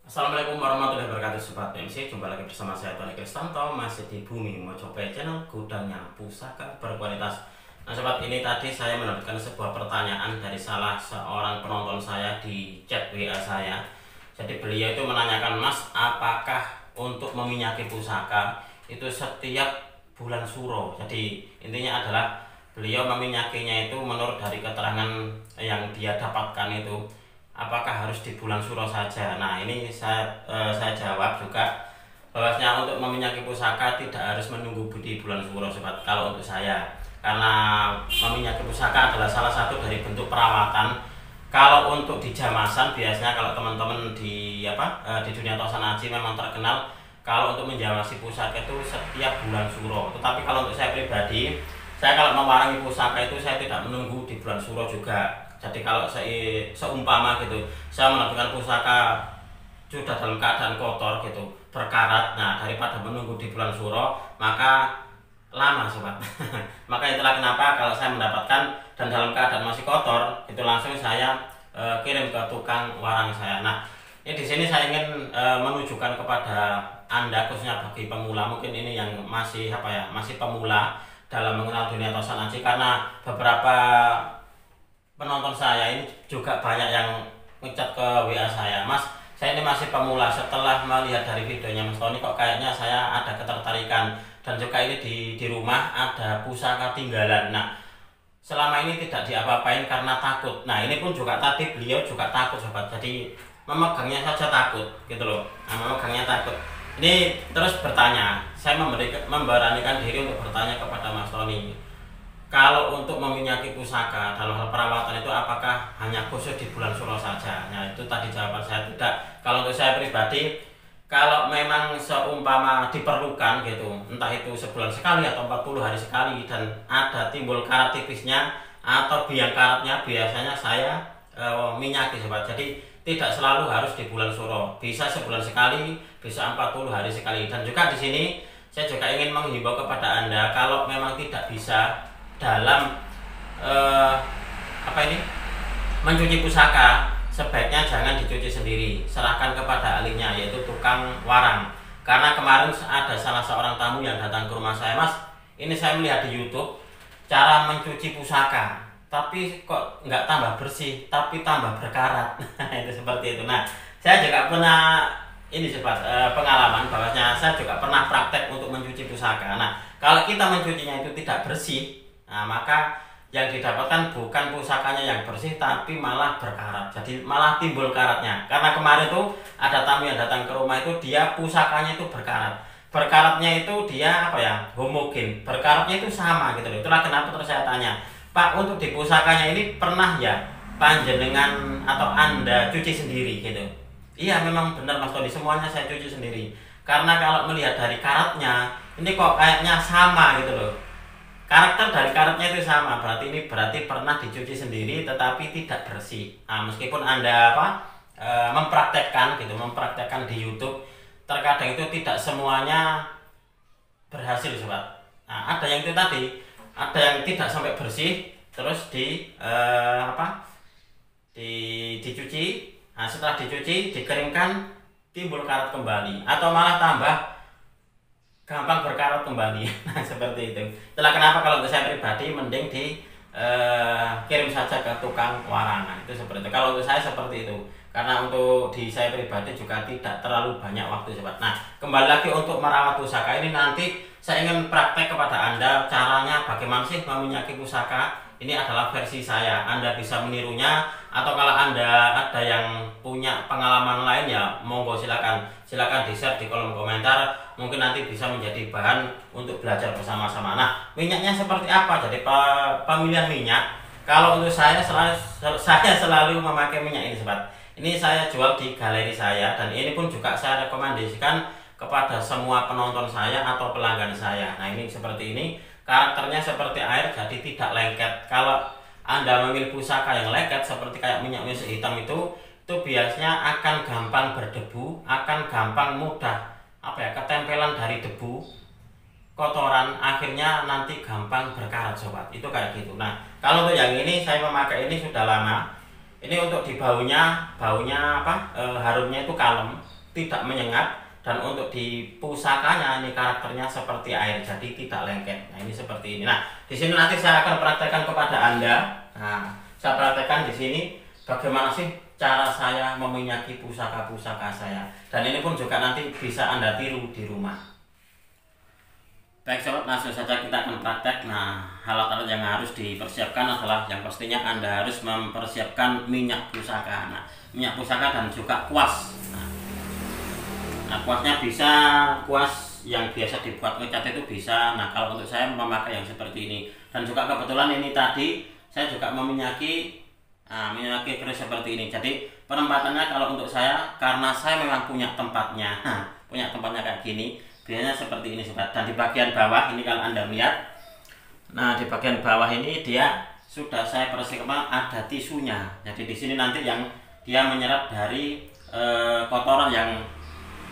Assalamualaikum warahmatullahi wabarakatuh Sobat PMC. Jumpa lagi bersama saya Tony Kristanto, masih di Bumi Mojokerto channel gudangnya pusaka berkualitas. Nah sobat, ini tadi saya mendapatkan sebuah pertanyaan dari salah seorang penonton saya di chat WA saya. Jadi beliau itu menanyakan, Mas, apakah untuk meminyaki pusaka itu setiap bulan suro? Jadi intinya adalah beliau meminyakinya itu menurut dari keterangan yang dia dapatkan itu, apakah harus di bulan suro saja? Nah ini saya jawab juga bahwasanya untuk meminyaki pusaka tidak harus menunggu di bulan suro sobat. Kalau untuk saya, karena meminyaki pusaka adalah salah satu dari bentuk perawatan. Kalau untuk di Jamasan biasanya kalau teman-teman di dunia tosan aji memang terkenal kalau untuk menjamasi pusaka itu setiap bulan suro. Tetapi kalau untuk saya pribadi, saya kalau mewarangi pusaka itu saya tidak menunggu di bulan suro juga. Jadi kalau seumpama gitu, saya melakukan pusaka sudah dalam keadaan kotor gitu, berkarat, nah daripada menunggu di bulan suro, maka lama sobat. Maka itulah kenapa kalau saya mendapatkan dan dalam keadaan masih kotor, itu langsung saya kirim ke tukang warang saya. Nah, ini di sini saya ingin menunjukkan kepada Anda, khususnya bagi pemula, mungkin ini yang masih masih pemula dalam mengenal dunia tosan aji, karena beberapa penonton saya ini juga banyak yang ngechat ke WA saya, Mas, saya ini masih pemula, setelah melihat dari videonya Mas Tony kok kayaknya saya ada ketertarikan, dan juga ini di rumah ada pusaka tinggalan. Nah selama ini tidak diapa-apain karena takut. Nah ini pun juga tadi beliau juga takut sobat, jadi memegangnya saja takut gitu loh. Nah, memegangnya takut. Ini terus bertanya, saya memberanikan diri untuk bertanya kepada Mas Tony, kalau untuk meminyaki pusaka dalam hal perawatan itu apakah hanya khusus di bulan suro saja? Nah itu tadi jawaban saya tidak. Kalau untuk saya pribadi, kalau memang seumpama diperlukan gitu, entah itu sebulan sekali atau 40 hari sekali, dan ada timbul karat tipisnya atau biang karatnya, biasanya saya minyaki sobat. Jadi tidak selalu harus di bulan suro, bisa sebulan sekali, bisa 40 hari sekali. Dan juga di sini saya juga ingin menghimbau kepada Anda, kalau memang tidak bisa dalam mencuci pusaka, sebaiknya jangan dicuci sendiri, serahkan kepada ahlinya, yaitu tukang warang. Karena kemarin ada salah seorang tamu yang datang ke rumah saya, Mas, ini saya melihat di YouTube cara mencuci pusaka, tapi kok nggak tambah bersih, tapi tambah berkarat. Itu seperti itu. Nah saya juga pernah ini sempat pengalaman bahwasanya saya juga pernah praktek untuk mencuci pusaka. Nah kalau kita mencucinya itu tidak bersih, nah maka yang didapatkan bukan pusakanya yang bersih, tapi malah berkarat. Jadi malah timbul karatnya. Karena kemarin tuh ada tamu yang datang ke rumah itu, dia pusakanya itu berkarat. Berkaratnya itu dia homogen. Berkaratnya itu sama gitu loh. Itulah kenapa terus saya tanya, Pak, untuk di pusakanya ini pernah ya panjenengan atau Anda cuci sendiri gitu? Iya memang benar Mas Tony, semuanya saya cuci sendiri. Karena kalau melihat dari karatnya, ini kok kayaknya sama gitu loh. Karakter dari karatnya itu sama, berarti pernah dicuci sendiri tetapi tidak bersih. Nah, meskipun Anda mempraktekkan di YouTube, terkadang itu tidak semuanya berhasil sobat. Nah, ada yang itu tadi, ada yang tidak sampai bersih, terus dicuci. Nah, setelah dicuci, dikeringkan, timbul karat kembali, atau malah tambah gampang berkarat kembali. Nah seperti itu. Itulah kenapa kalau untuk saya pribadi mending kirim saja ke tukang warangan. Itu seperti itu. Kalau untuk saya seperti itu. Karena untuk di saya pribadi juga tidak terlalu banyak waktu sobat. Nah kembali lagi untuk merawat pusaka ini, nanti saya ingin praktek kepada Anda caranya bagaimana sih meminyaki pusaka. Ini adalah versi saya, Anda bisa menirunya, atau kalau Anda ada yang punya pengalaman lain ya monggo silakan di share di kolom komentar, mungkin nanti bisa menjadi bahan untuk belajar bersama-sama. Nah minyaknya seperti apa? Jadi pemilihan minyak, kalau untuk saya selalu memakai minyak ini sobat. Ini saya jual di galeri saya, dan ini pun juga saya rekomendasikan kepada semua penonton saya atau pelanggan saya. Nah ini seperti ini, karakternya seperti air, jadi tidak lengket. Kalau Anda memilih pusaka yang lengket seperti kayak minyak hitam itu biasanya akan gampang berdebu, akan gampang mudah ketempelan dari debu, kotoran, akhirnya nanti gampang berkarat sobat. Itu kayak gitu. Nah kalau untuk yang ini, saya memakai ini sudah lama. Ini untuk di baunya harumnya itu kalem. tidak menyengat, dan untuk di pusakanya ini karakternya seperti air, jadi tidak lengket. Nah, ini seperti ini. Nah, di sini nanti saya akan praktekkan kepada Anda. Nah, saya praktekkan di sini bagaimana sih cara saya meminyaki pusaka-pusaka saya. Dan ini pun juga nanti bisa Anda tiru di rumah. Baik sobat, langsung saja kita akan praktek. Nah, alat-alat yang harus dipersiapkan adalah yang pastinya Anda harus mempersiapkan minyak pusaka. Nah, minyak pusaka dan juga kuas. Nah, kuasnya bisa kuas yang biasa dibuat ngecat itu bisa. Nah, kalau untuk saya memakai yang seperti ini. Dan juga kebetulan ini tadi saya juga meminyaki keris seperti ini. Jadi penempatannya kalau untuk saya, karena saya memang punya tempatnya, punya tempatnya kayak gini. Biasanya seperti ini sobat. Dan di bagian bawah ini kalau Anda lihat, nah di bagian bawah ini dia sudah saya persiapkan ada tisunya. Jadi di sini nanti yang dia menyerap dari kotoran yang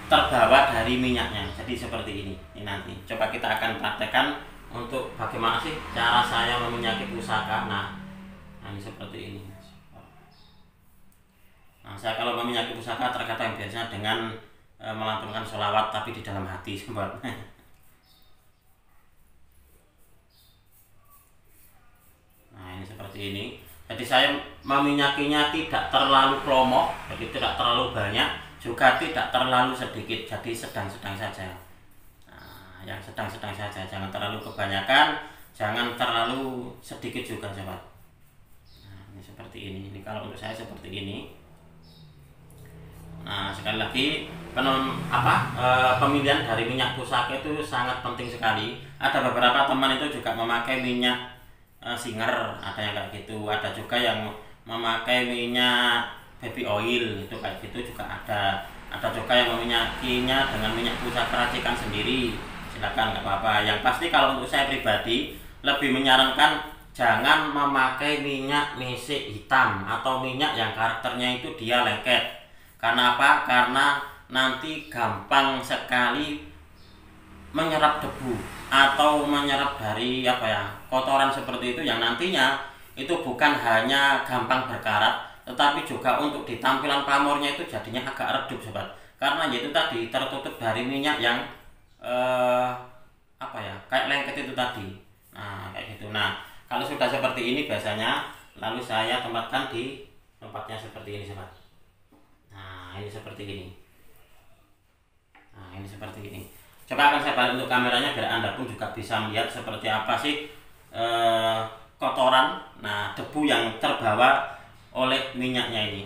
terbawa dari minyaknya. Jadi seperti ini. Ini nanti coba kita akan praktekkan untuk bagaimana sih cara saya meminyaki pusaka. Nah ini seperti ini. Nah, saya kalau meminyaki pusaka terkadang biasanya dengan melantunkan sholawat tapi di dalam hati sobat. Nah ini seperti ini. Jadi saya meminyakinya tidak terlalu klomo, jadi tidak terlalu banyak, juga tidak terlalu sedikit, jadi sedang-sedang saja. Nah, yang sedang-sedang saja, jangan terlalu kebanyakan, jangan terlalu sedikit juga sobat. Nah ini seperti ini. Ini kalau untuk saya seperti ini. Nah sekali lagi pemilihan dari minyak pusaka itu sangat penting sekali. Ada beberapa teman itu juga memakai minyak singer, ada yang kayak gitu. Ada juga yang memakai minyak baby oil, itu kayak gitu juga ada. Ada juga yang meminyakinya dengan minyak pusaka racikan sendiri. Silakan, nggak apa-apa. Yang pasti kalau untuk saya pribadi lebih menyarankan jangan memakai minyak misik hitam atau minyak yang karakternya itu dia lengket. Karena apa? Karena nanti gampang sekali menyerap debu atau menyerap dari kotoran seperti itu, yang nantinya itu bukan hanya gampang berkarat, tetapi juga untuk di tampilan pamornya itu jadinya agak redup sobat. Karena yaitu tadi tertutup dari minyak yang kayak lengket itu tadi. Nah kayak gitu. Nah kalau sudah seperti ini biasanya lalu saya tempatkan di tempatnya seperti ini sobat. Nah ini seperti ini. Nah ini seperti ini. Coba akan saya balik untuk kameranya biar Anda pun juga bisa melihat seperti apa sih kotoran, nah debu yang terbawa oleh minyaknya ini.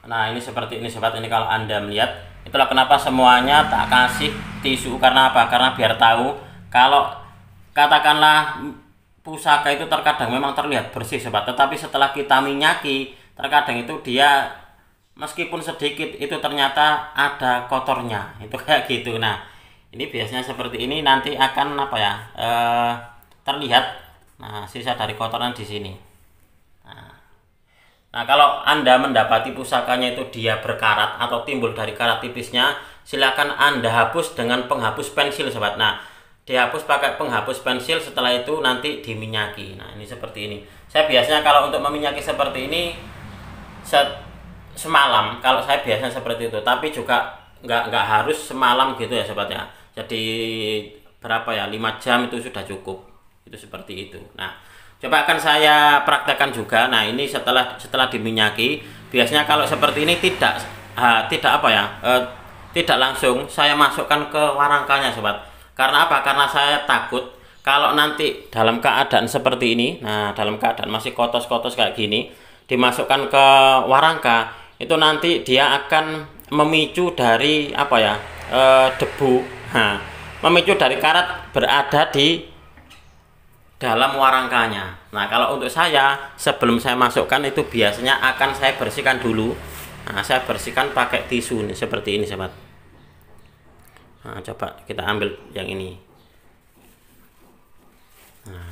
Nah ini seperti ini sobat. Ini kalau Anda melihat, itulah kenapa semuanya tak kasih tisu. Karena apa? Karena biar tahu kalau katakanlah pusaka itu terkadang memang terlihat bersih sobat, tetapi setelah kita minyaki terkadang itu dia meskipun sedikit itu ternyata ada kotornya, itu kayak gitu. Nah ini biasanya seperti ini nanti akan terlihat sisa dari kotoran di sini. Nah kalau Anda mendapati pusakanya itu dia berkarat atau timbul dari karat tipisnya, silakan Anda hapus dengan penghapus pensil sobat. Nah dihapus pakai penghapus pensil, setelah itu nanti diminyaki. Nah ini seperti ini. Saya biasanya kalau untuk meminyaki seperti ini semalam, kalau saya biasanya seperti itu, tapi juga nggak harus semalam gitu ya sobat ya. Jadi berapa ya, 5 jam itu sudah cukup, itu seperti itu. Nah coba akan saya praktekkan juga. Nah ini setelah diminyaki, biasanya kalau seperti ini tidak langsung saya masukkan ke warangkanya sobat. Karena apa? Karena saya takut kalau nanti dalam keadaan seperti ini, nah dalam keadaan masih kotos-kotos kayak gini, dimasukkan ke warangka, itu nanti dia akan memicu dari debu. Nah, memicu dari karat berada di dalam warangkanya. Nah kalau untuk saya, sebelum saya masukkan itu biasanya akan saya bersihkan dulu. Nah saya bersihkan pakai tisu nih, seperti ini sobat. Nah coba kita ambil yang ini. Nah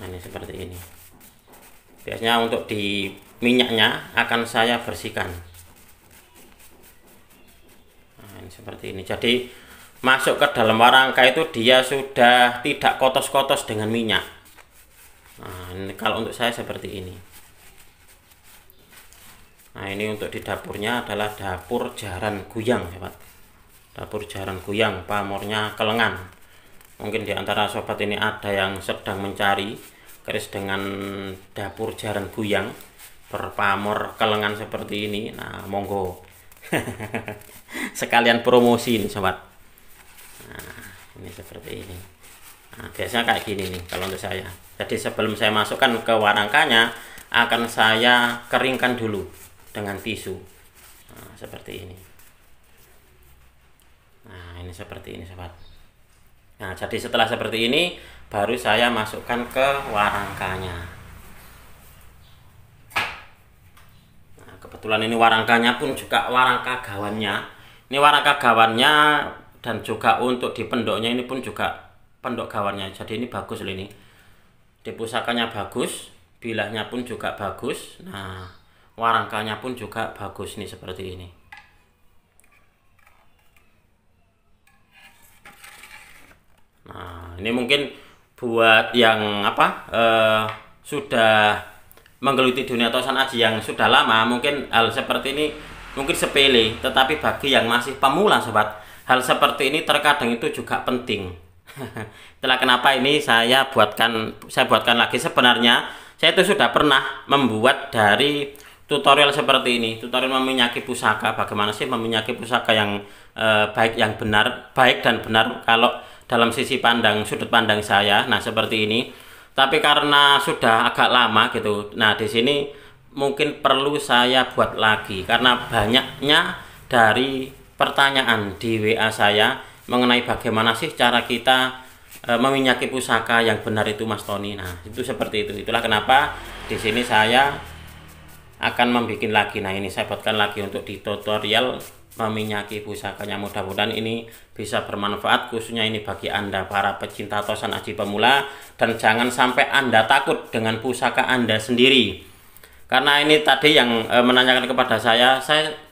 ini seperti ini. Biasanya untuk di minyaknya akan saya bersihkan. Nah ini seperti ini. Jadi masuk ke dalam warangka itu dia sudah tidak kotos-kotos dengan minyak. Nah ini kalau untuk saya seperti ini. Nah, ini untuk di dapurnya adalah dapur jaran guyang, sobat. Dapur jaran guyang, pamornya kelengan. Mungkin di antara sobat ini ada yang sedang mencari keris dengan dapur jaran guyang berpamor kelengan seperti ini. Nah, monggo. Sekalian promosi ini, sobat. Nah, ini seperti ini. Nah, biasanya kayak gini nih kalau untuk saya. Jadi sebelum saya masukkan ke warangkanya, akan saya keringkan dulu dengan tisu. Nah, seperti ini. Nah, ini seperti ini, sobat. Nah, jadi setelah seperti ini baru saya masukkan ke warangkanya. Nah, kebetulan ini warangkanya pun juga warangka gawannya. Ini warangka gawannya dan juga untuk di pendoknya ini pun juga pendok gawannya. Jadi ini bagus loh ini. Di pusakanya bagus, bilahnya pun juga bagus. Nah, warangkanya pun juga bagus nih seperti ini. Nah, ini mungkin buat yang sudah menggeluti dunia tosan aji yang sudah lama, mungkin hal seperti ini mungkin sepele, tetapi bagi yang masih pemula, sobat, hal seperti ini terkadang itu juga penting. Itulah kenapa ini saya buatkan lagi. Sebenarnya saya itu sudah pernah membuat dari tutorial seperti ini, tutorial meminyaki pusaka, bagaimana sih meminyaki pusaka yang baik dan benar kalau dalam sisi sudut pandang saya. Nah, seperti ini. Tapi karena sudah agak lama gitu. Nah, di sini mungkin perlu saya buat lagi karena banyaknya dari pertanyaan di WA saya mengenai bagaimana sih cara kita meminyaki pusaka yang benar itu, Mas Tony. Nah, itu seperti itu. Itulah kenapa di sini saya akan membuat lagi. Nah, ini saya buatkan lagi untuk di tutorial meminyaki pusakanya. Mudah-mudahan ini bisa bermanfaat, khususnya ini bagi Anda para pecinta tosan aji pemula, dan jangan sampai Anda takut dengan pusaka Anda sendiri. Karena ini tadi yang menanyakan kepada saya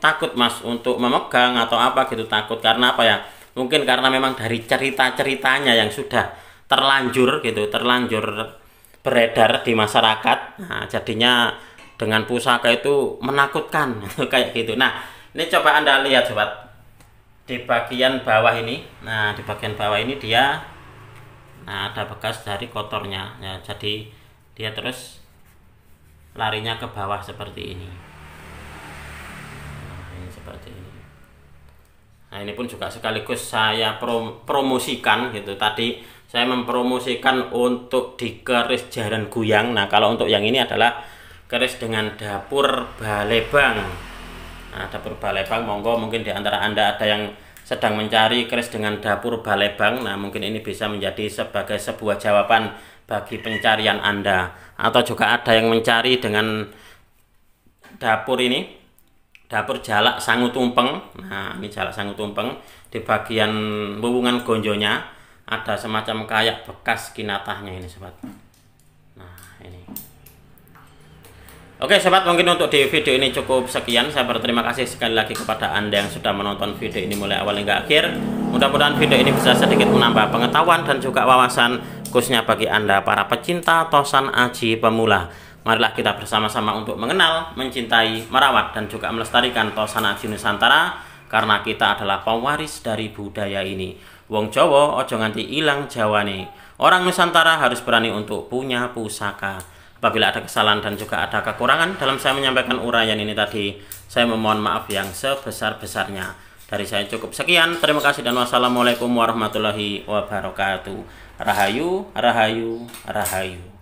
takut Mas untuk memegang atau apa gitu, takut karena apa ya? Mungkin karena memang dari cerita-ceritanya yang sudah terlanjur beredar di masyarakat. Nah, jadinya dengan pusaka itu menakutkan kayak gitu. Nah, ini coba Anda lihat, sobat, di bagian bawah ini. Nah, di bagian bawah ini dia, nah, ada bekas dari kotornya ya, jadi dia terus larinya ke bawah seperti ini. Nah, ini seperti ini. Nah, ini pun juga sekaligus saya promosikan gitu. Tadi saya mempromosikan untuk di keris jaran guyang. Nah, kalau untuk yang ini adalah keris dengan dapur balebang. Nah, dapur balebang, monggo, mungkin di antara Anda ada yang sedang mencari keris dengan dapur balebang. Nah, mungkin ini bisa menjadi sebagai sebuah jawaban bagi pencarian Anda. Atau juga ada yang mencari dengan dapur ini, dapur jalak sangu tumpeng. Nah, ini jalak sangu tumpeng, di bagian hubungan gonjonya ada semacam kayak bekas kinatahnya ini, sobat. Nah, ini. Oke, sobat, mungkin untuk di video ini cukup sekian. Saya berterima kasih sekali lagi kepada Anda yang sudah menonton video ini mulai awal hingga akhir. Mudah-mudahan video ini bisa sedikit menambah pengetahuan dan juga wawasan, khususnya bagi Anda para pecinta tosan aji pemula. Marilah kita bersama-sama untuk mengenal, mencintai, merawat, dan juga melestarikan tosan aji Nusantara, karena kita adalah pewaris dari budaya ini. Wong Jawa ojo nganti ilang jawane. Orang Nusantara harus berani untuk punya pusaka. Apabila ada kesalahan dan juga ada kekurangan dalam saya menyampaikan uraian ini tadi, saya memohon maaf yang sebesar-besarnya. Dari saya cukup sekian. Terima kasih dan wassalamualaikum warahmatullahi wabarakatuh. Rahayu, rahayu, rahayu.